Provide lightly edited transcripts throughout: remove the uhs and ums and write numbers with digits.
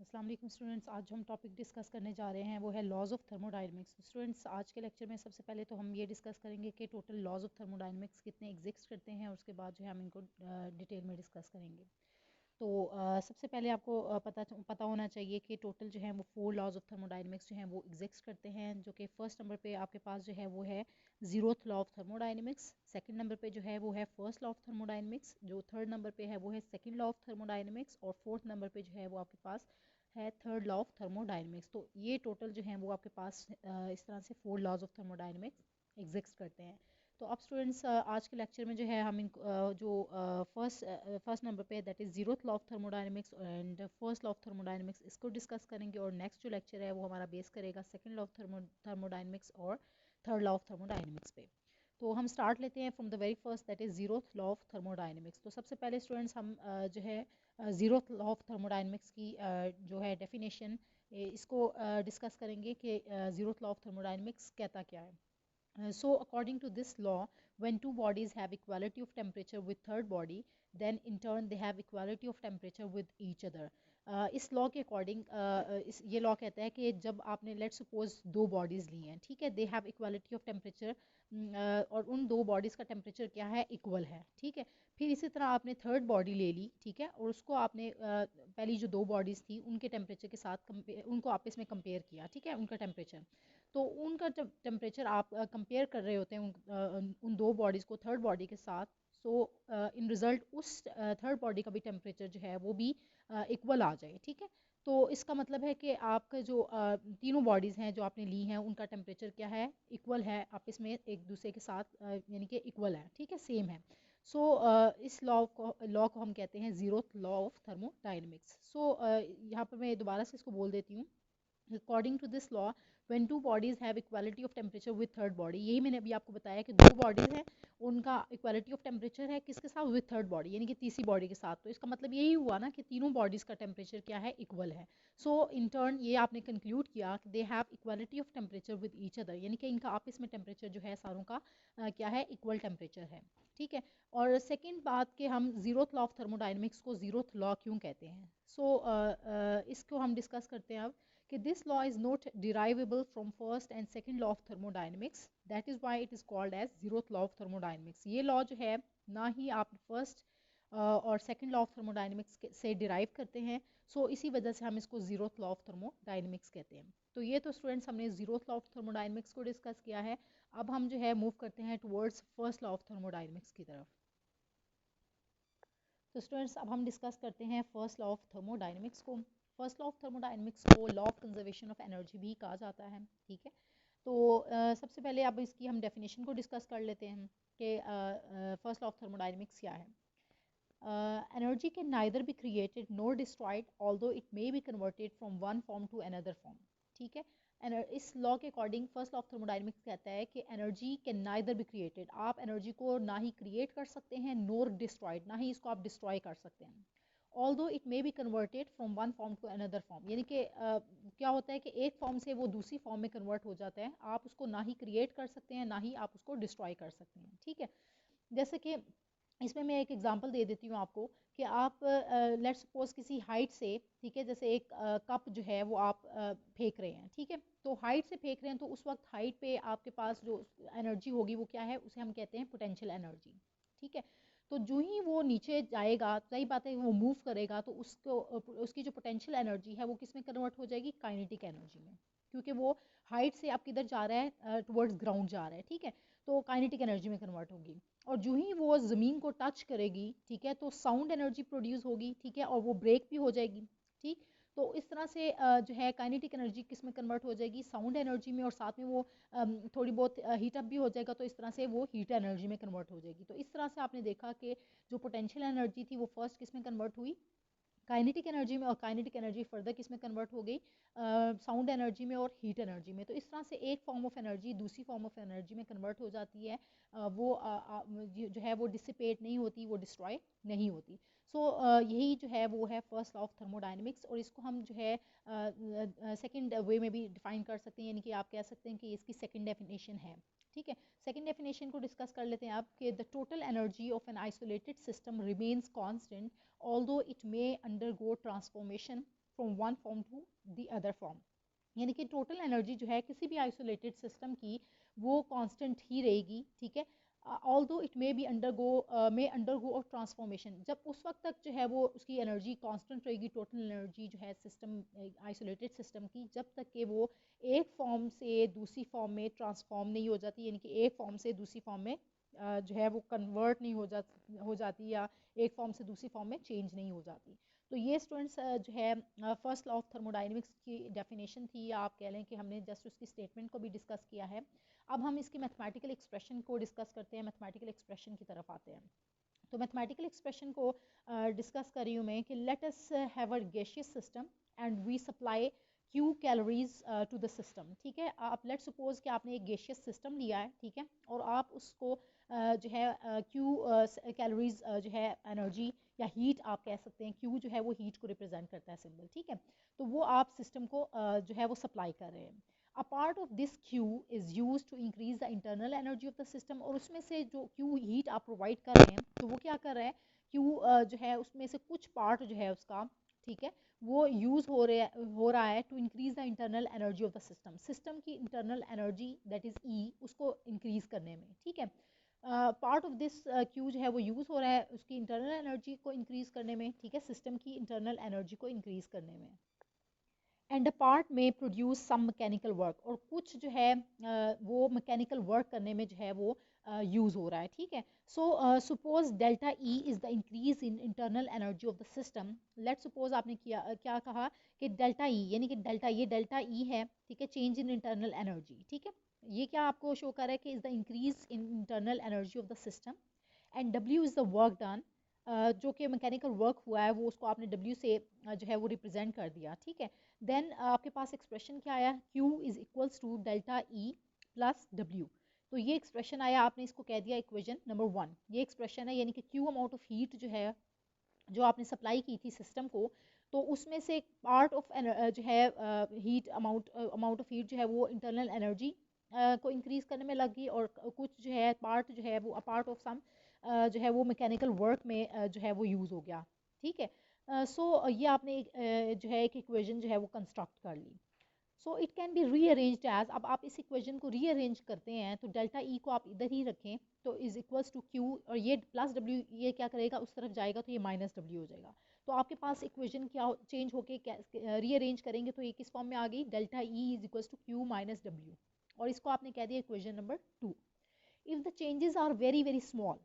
अस्सलाम वालेकुम स्टूडेंट्स। आज जो हम टॉपिक डिस्कस करने जा रहे हैं वो है लॉज ऑफ थर्मोडायनेमिक्स। स्टूडेंट्स, आज के लेक्चर में सबसे पहले तो हम ये डिस्कस करेंगे कि टोटल लॉज ऑफ थर्मोडायनेमिक्स कितने एग्जिस्ट करते हैं, और उसके बाद जो है हम इनको डिटेल में डिस्कस करेंगे। तो सबसे पहले आपको पता होना चाहिए कि टोटल जो है वो 4 लॉज ऑफ थर्मोडायनेमिक्स जो हैं वो एग्जिस्ट करते हैं, जो कि फर्स्ट नंबर पे आपके पास जो है वो है zeroth law of thermodynamics. Second number पे जो है वो है फर्स्ट लॉ ऑफ थर्मोडायनेमिक्स। जो थर्ड नंबर पे है वो है सेकंड लॉ ऑफ थर्मोडायनेमिक्स, और फोर्थ नंबर पे जो है वो आपके पास है थर्ड लॉ ऑफ थर्मोडायनेमिक्स। तो ये टोटल जो है वो आपके पास इस तरह से 4 लॉज ऑफ थर्मोडायनेमिक्स एग्जिस्ट करते हैं। तो अब स्टूडेंट्स, आज के लेक्चर में जो है हम जो फर्स्ट नंबर पे that is zeroth law of thermodynamics and first law of thermodynamics, इसको डिस्कस करेंगे। और नेक्स्ट जो लेक्चर है वो हमारा बेस करेगा सेकंड लॉ ऑफ थर्मोडायनेमिक्स और थर्ड लॉ ऑफ थर्मोडायनेमिक्स पे। तो हम स्टार्ट लेते हैं from the very first, that is zeroth law of thermodynamics. तो सबसे पहले स्टूडेंट्स हम जो है जीरोथ लॉ ऑफ थर्मोडायनेमिक्स की जो है डेफिनेशन इसको डिस्कस करेंगे कि जीरोथ लॉ ऑफ थर्मोडायनेमिक्स कहता क्या है। So according to this law, when two bodies have equality of temperature with third body, then in turn they have equality of temperature with each other. इस law के according इस ये law कहता है कि जब आपने लेट सपोज दो बॉडीज़ ली हैं, ठीक है, they have equality of temperature, और उन दो बॉडीज़ का टेम्परेचर क्या है, इक्वल है, ठीक है। फिर इसी तरह आपने थर्ड बॉडी ले ली, ठीक है, और उसको आपने पहली जो दो बॉडीज़ थी उनके टेम्परेचर के साथ उनको आपस में कंपेयर किया, ठीक है, उनका टेम्परेचर। तो उनका जब टेम्परेचर आप कंपेयर कर रहे होते हैं उन दो बॉडीज़ को थर्ड बॉडी के साथ, सो इन रिज़ल्ट उस थर्ड बॉडी का भी टेम्परेचर जो है वो भी इक्वल आ जाए, ठीक है। तो इसका मतलब है कि आपके जो तीनों बॉडीज़ हैं जो आपने ली हैं उनका टेम्परेचर क्या है, इक्वल है, आपस में एक दूसरे के साथ यानी कि इक्वल है, ठीक है, सेम है। सो इस लॉ को हम कहते हैं जीरोथ लॉ ऑफ थर्मोडायनेमिक्स। सो यहाँ पर मैं दोबारा से इसको बोल देती हूँ। According to this law, when two bodies have equality of temperature with third body, यही मैंने अभी आपको बताया कि दो बॉडीज हैं, उनका इक्वालिटी ऑफ टेम्परेचर है किसके साथ, विद थर्ड बॉडी, यानी कि तीसरी बॉडी के साथ। तो इसका मतलब यही हुआ ना कि तीनों बॉडीज का टेम्परेचर क्या है, इक्वल है। सो इन टर्न ये आपने कंक्लूड किया कि they have equality of temperature with each other, यानी कि इनका आपस में टेम्परेचर जो है सारों का क्या है, इक्वल टेम्परेचर है, ठीक है। और सेकेंड बात कि हम जीरोथ लॉ ऑफ थर्मोडायनेमिक्स को जीरोथ लॉ क्यों कहते हैं। सो इसको हम डिस्कस करते हैं अब कि this law is not derivable from first and second law of thermodynamics, that is why it is called as zeroth law of thermodynamics। ये लॉ जो है ना ही आप फर्स्ट और सेकंड लॉ ऑफ थर्मोडायनेमिक्स से डिराइव करते हैं, सो इसी वजह से हम इसको जीरोथ लॉ ऑफ थर्मोडायनेमिक्स कहते हैं। तो ये तो स्टूडेंट्स हमने जीरोथ लॉ ऑफ थर्मोडायनेमिक्स को डिस्कस किया है। अब हम जो है मूव करते हैं towards first law of thermodynamics की तरफ। तो स्टूडेंट्स, अब हम डिस्कस करते हैं फर्स्ट लॉ ऑफ थर्मोडायनेमिक्स को। फर्स्ट लॉ ऑफ थर्मोडायनेमिक्स को law of conservation of energy भी कहा जाता है, ठीक है। तो सबसे पहले अब इसकी हम डेफिनेशन को डिस्कस कर लेते हैं कि फर्स्ट लॉ ऑफ थर्मोडायनेमिक्स क्या है। Energy can neither be created nor destroyed although it may be converted from one form to another form, ठीक है। इस लॉ के according first law of thermodynamics कहता है कि energy can neither be created, आप एनर्जी को ना ही क्रिएट कर सकते हैं नोर डिस्ट्रॉयड, ना ही इसको आप डिस्ट्रॉय कर सकते हैं। Although it may be converted from one form to another form, यानी कि क्या होता है कि एक फॉर्म से वो दूसरी फॉर्म में कन्वर्ट हो जाता है, आप उसको ना ही क्रिएट कर सकते हैं ना ही आप उसको डिस्ट्रॉय कर सकते हैं, ठीक है। जैसे कि इसमें मैं एक एग्जांपल दे देती हूँ आपको कि आप लेट्स सपोज किसी हाइट से, ठीक है, जैसे एक कप जो है वो आप फेंक रहे हैं, ठीक है। तो हाइट से फेंक रहे हैं तो उस वक्त हाइट पे आपके पास जो एनर्जी होगी वो क्या है, उसे हम कहते हैं पोटेंशियल एनर्जी, ठीक है। तो जो ही वो नीचे जाएगा, सही बात है, वो मूव करेगा तो उसको उसकी जो पोटेंशियल एनर्जी है वो किस में कन्वर्ट हो जाएगी, काइनेटिक एनर्जी में, क्योंकि वो हाइट से आप किधर जा रहा है, टुवर्ड्स ग्राउंड जा रहा है, ठीक है। तो काइनेटिक एनर्जी में कन्वर्ट होगी। और जो ही वो ज़मीन को टच करेगी, ठीक है, तो साउंड एनर्जी प्रोड्यूस होगी, ठीक है, और वो ब्रेक भी हो जाएगी, ठीक। तो इस तरह से जो है काइनेटिक एनर्जी किस में कन्वर्ट हो जाएगी, साउंड एनर्जी में, और साथ में वो थोड़ी बहुत हीट अप भी हो जाएगा, तो इस तरह से वो हीट एनर्जी में कन्वर्ट हो जाएगी। तो इस तरह से आपने देखा कि जो पोटेंशियल एनर्जी थी वो फर्स्ट किस में कन्वर्ट हुई, काइनेटिक एनर्जी में, और काइनेटिक एनर्जी फर्दर किस में कन्वर्ट हो गई, साउंड एनर्जी में और हीट एनर्जी में। तो इस तरह से एक फॉर्म ऑफ एनर्जी दूसरी फॉर्म ऑफ एनर्जी में कन्वर्ट हो जाती है, वो जो है वो डिसिपेट नहीं होती, वो डिस्ट्रॉय नहीं होती। सो यही जो है वो है फर्स्ट लॉ ऑफ थर्मोडायनेमिक्स, और इसको हम जो है सेकंड वे में भी डिफाइन कर सकते हैं, यानी कि आप कह सकते हैं कि इसकी सेकंड डेफिनेशन है, ठीक है। सेकंड डेफिनेशन को डिस्कस कर लेते हैं आप कि the total energy of an isolated system remains constant although it may undergo transformation from one form to the other form. यानी कि टोटल एनर्जी जो है किसी भी आइसोलेटेड सिस्टम की वो कांस्टेंट ही रहेगी, ठीक है। Although it may B undergo of transformation, जब उस वक्त तक जो है वो उसकी एनर्जी कांस्टेंट रहेगी, टोटल एनर्जी जो है सिस्टम आइसोलेटेड सिस्टम की, जब तक कि वो एक फॉर्म से दूसरी फॉर्म में ट्रांसफॉर्म नहीं हो जाती, यानी कि एक फॉर्म से दूसरी फॉर्म में जो है वो कन्वर्ट नहीं हो जाती या एक फॉर्म से दूसरी फॉर्म में चेंज नहीं हो जाती। तो ये स्टूडेंट्स जो है फर्स्ट लॉ ऑफ थर्मोडाइनमिक्स की डेफिनेशन थी, या आप कह लें कि हमने जस्ट उसकी स्टेटमेंट को भी डिस्कस किया है। अब हम इसकी मैथमेटिकल एक्सप्रेशन को डिस्कस करते हैं, मैथमेटिकल एक्सप्रेशन की तरफ आते हैं। तो मैथमेटिकल एक्सप्रेशन को डिस्कस कर रही हूँ मैं कि let us have a gaseous system and we supply Q calories to the system, ठीक है। आप लेट सपोज कि आपने एक गैसियस सिस्टम लिया है, ठीक है, और आप उसको जो है Q कैलोरीज जो है एनर्जी या हीट आप कह सकते हैं, Q जो है वो हीट को रिप्रेजेंट करता है सिंबल, ठीक है। तो वो आप सिस्टम को जो है वो सप्लाई कर रहे हैं। A part of this Q is use to increase the internal energy of the system, और उसमें से जो Q हीट आप प्रोवाइड कर रहे हैं तो वो क्या कर रहा है, Q जो है उसमें से कुछ पार्ट जो है उसका, ठीक है, वो यूज हो रहा है to increase the internal energy of the system, system की internal energy that is E उसको इंक्रीज करने में, ठीक है। पार्ट ऑफ दिस Q जो है वो यूज हो रहा है उसकी इंटरनल एनर्जी को इंक्रीज करने में, ठीक है, सिस्टम की इंटरनल एनर्जी को इंक्रीज करने में। एंड अ पार्ट में प्रोड्यूस सम मैकेनिकल वर्क, और कुछ जो है वो मैकेनिकल वर्क करने में जो है वो यूज हो रहा है, ठीक है। So suppose delta E is the increase in internal energy of the system. Let suppose आपने क्या कहा कि डेल्टा ई, यानी कि डेल्टा ई है, ठीक है, चेंज इन इंटरनल एनर्जी, ठीक है। ये क्या आपको शो कर रहा है कि is the increase in internal energy of the system, and W is the work done, जो कि मैकेनिकल वर्क हुआ है वो उसको आपने W से जो है वो रिप्रेजेंट कर दिया, ठीक है। देन आपके पास एक्सप्रेशन क्या आया, Q is equals to delta E plus W। तो ये एक्सप्रेशन आया, आपने इसको कह दिया इक्वेशन नंबर 1, ये एक्सप्रेशन है, यानी कि Q अमाउंट ऑफ हीट जो है जो आपने सप्लाई की थी सिस्टम को, तो उसमें से पार्ट ऑफ जो है हीट अमाउंट ऑफ हीट जो है वो इंटरनल एनर्जी को इंक्रीज करने में लगी, और कुछ जो है पार्ट जो है वो अपार्ट ऑफ सम जो है वो मैकेनिकल वर्क में जो है वो यूज़ हो गया, ठीक है। सो ये आपने जो है एक इक्वेशन जो है वो कंस्ट्रक्ट कर ली। So it can be rearranged as, अब आप इस इक्वेशन को रीअरेंज करते हैं तो डेल्टा ई को आप इधर ही रखें तो इज इक्वल्स टू क्यू, और ये प्लस डब्ल्यू ये क्या करेगा उस तरफ जाएगा तो ये माइनस डब्ल्यू हो जाएगा। तो आपके पास इक्वेशन क्या चेंज होके रीअरेंज करेंगे तो ये किस फॉर्म में आ गई, delta E is equals to Q minus W, और इसको आपने कह दिया equation number 2। If the changes are very very small,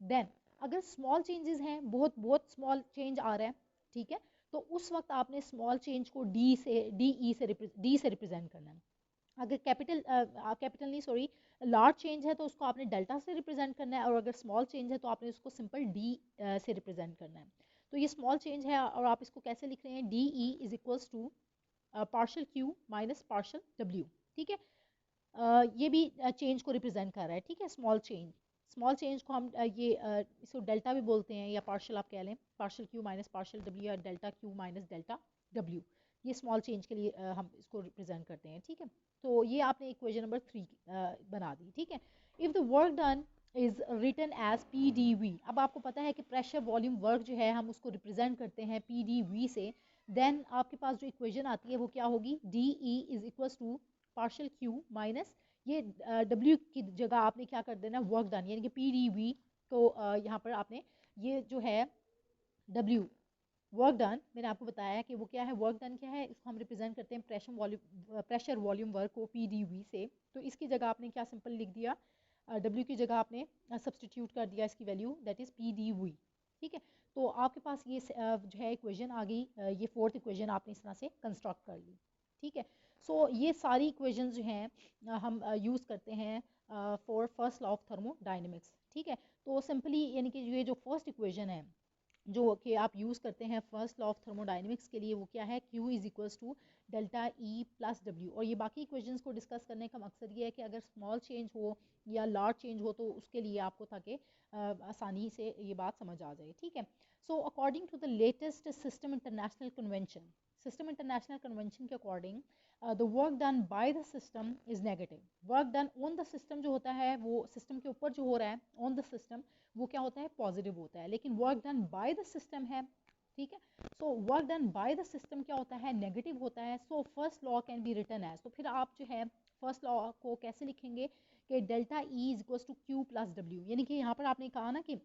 then अगर स्मॉल चेंजेस हैं, बहुत बहुत स्मॉल चेंज आ रहा है, ठीक है, तो उस वक्त आपने स्मॉल चेंज को डी से रिप्रेजेंट करना है। अगर कैपिटल नहीं सॉरी लार्ज चेंज है तो उसको आपने डेल्टा से रिप्रेजेंट करना है, और अगर स्मॉल चेंज है तो आपने उसको सिंपल डी से रिप्रेजेंट करना है। तो ये स्मॉल चेंज है और आप इसको कैसे लिख रहे हैं, d E is equals to partial Q minus partial W, ठीक है। ये भी चेंज को रिप्रेजेंट कर रहा है, ठीक है, स्मॉल चेंज को हम इसको डेल्टा भी बोलते हैं, या पार्शल आप कह लें, partial Q minus partial W, या delta Q minus delta W, ये स्मॉल चेंज के लिए हम इसको रिप्रेजेंट करते हैं, ठीक है। तो ये आपने इक्वेशन नंबर 3 बना दी, ठीक है। If the work done is written as P d V, अब आपको पता है कि प्रेशर वॉल्यूम वर्क जो है हम उसको रिप्रेजेंट करते हैं पी डी वी से, देन आपके पास जो इक्वेशन आती है वो क्या होगी, d E is equals to partial Q minus ये W की जगह आपने क्या कर देना, वर्क डन, यानी कि पी डी वी को यहाँ पर आपने ये जो है W वर्क डन, मैंने आपको बताया कि वो क्या है, वर्क डन क्या है, इसको हम रिप्रेजेंट करते हैं प्रेशर वॉल्यूम वर्क को पी डी वी से। तो इसकी जगह आपने क्या सिंपल लिख दिया, W की जगह आपने सब्सटीट्यूट कर दिया इसकी value that is P d V, ठीक है। तो आपके पास ये जो है इक्वेशन आ गई, ये फोर्थ इक्वेशन आपने इस तरह से कंस्ट्रक्ट कर ली, ठीक है। सो ये सारी इक्वेशन जो हैं हम यूज़ करते हैं for first law of thermodynamics, ठीक है। तो सिंपली यानी कि ये जो फर्स्ट इक्वेशन है जो कि आप यूज़ करते हैं फर्स्ट लॉ ऑफ थर्मोडायनेमिक्स के लिए, वो क्या है, Q is equals to delta E plus W. और ये बाकी इक्वेशंस को डिस्कस करने का मकसद ये है कि अगर स्मॉल चेंज हो या लार्ज चेंज हो तो उसके लिए आपको ताकि आसानी से ये बात समझ आ जाए, ठीक है। So according to the latest system international convention के according the work done by the system is negative. Work done on the system जो होता है वो सिस्टम के ऊपर जो हो रहा है ऑन द सिस्टम वो क्या होता है, पॉजिटिव होता है, लेकिन work done by the system है ठीक है। So work done by the system क्या होता है, नेगेटिव होता है। So first law can be written as, तो फिर आप जो है फर्स्ट लॉ को कैसे लिखेंगे कि delta E is equal to Q plus W, यानी कि यहाँ पर आपने कहा ना कि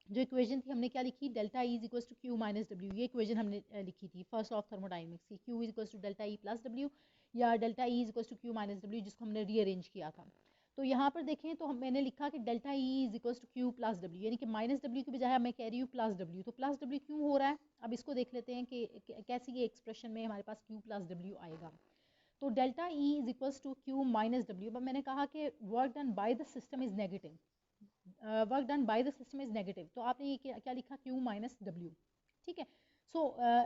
जो इक्वेशन थी हमने क्या लिखी, delta E is equal to Q minus W, ये इक्वेशन हमने लिखी थी फर्स्ट लॉ ऑफ थर्मोडायनेमिक्स की, Q is equal to delta E plus W या delta E is equal to Q minus W, जिसको हमने रीअरेंज किया था। तो यहाँ पर देखें तो मैंने लिखा कि delta E is equal to Q plus W, यानी कि माइनस डब्ल्यू की बजाय मैं कह रही हूँ प्लस डब्ल्यू। तो प्लस डब्ल्यू क्यों हो रहा है, अब इसको देख लेते हैं कि कैसे ये एक्सप्रेशन में हमारे पास क्यू प्लस डब्ल्यू आएगा। तो delta E is equal to Q minus W, अब मैंने कहा कि work done by the system is negative, work done by the system is negative, तो आपने ये क्या लिखा, क्यू माइनस डब्ल्यू। ठीक है। So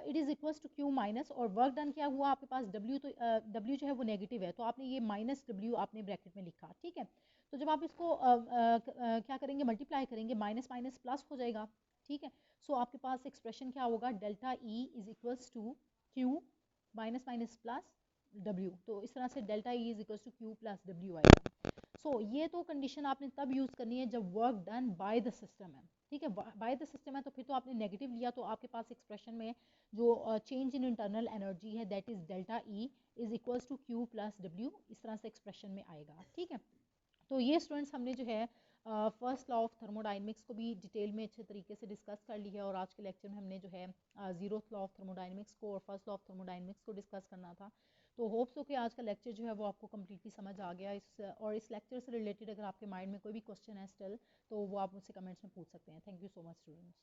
it is equal to Q minus, और वर्क डन क्या हुआ आपके पास डब्ल्यू, तो डब्ल्यू जो है वो नेगेटिव है, तो आपने ये माइनस डब्ल्यू आपने ब्रैकेट में लिखा। ठीक है। तो जब आप इसको क्या करेंगे, मल्टीप्लाई करेंगे, माइनस माइनस प्लस हो जाएगा। ठीक है। सो आपके पास एक्सप्रेशन क्या होगा, delta E is equals to Q minus minus plus W, तो इस तरह से delta E is equals to Q plus W आएगा। ये तो कंडीशन आपने तब यूज़ करनी है जब work done by the system है। ठीक है, बाय द सिस्टम है तो फिर तो आपने नेगेटिव लिया, तो आपके पास एक्सप्रेशन में जो चेंज इन इंटरनल एनर्जी है that is delta E is equals to Q plus W, इस तरह से एक्सप्रेशन में आएगा। ठीक है। तो ये स्टूडेंट्स हमने जो है फर्स्ट लॉ ऑफ थर्मोडायनेमिक्स को भी डिटेल में अच्छे तरीके से डिस्कस कर लिया है, और आज के लेक्चर में हमने जो है जीरोथ लॉ ऑफ थर्मोडायनेमिक्स को और फर्स्ट लॉ ऑफ थर्मोडायनेमिक्स को डिस्कस करना था। तो होप्स हो कि आज का लेक्चर जो है वो आपको कम्प्लीटली समझ आ गया। इस लेक्चर से रिलेटेड अगर आपके माइंड में कोई भी क्वेश्चन है स्टिल, तो वो आप मुझसे कमेंट्स में पूछ सकते हैं। Thank you so much students.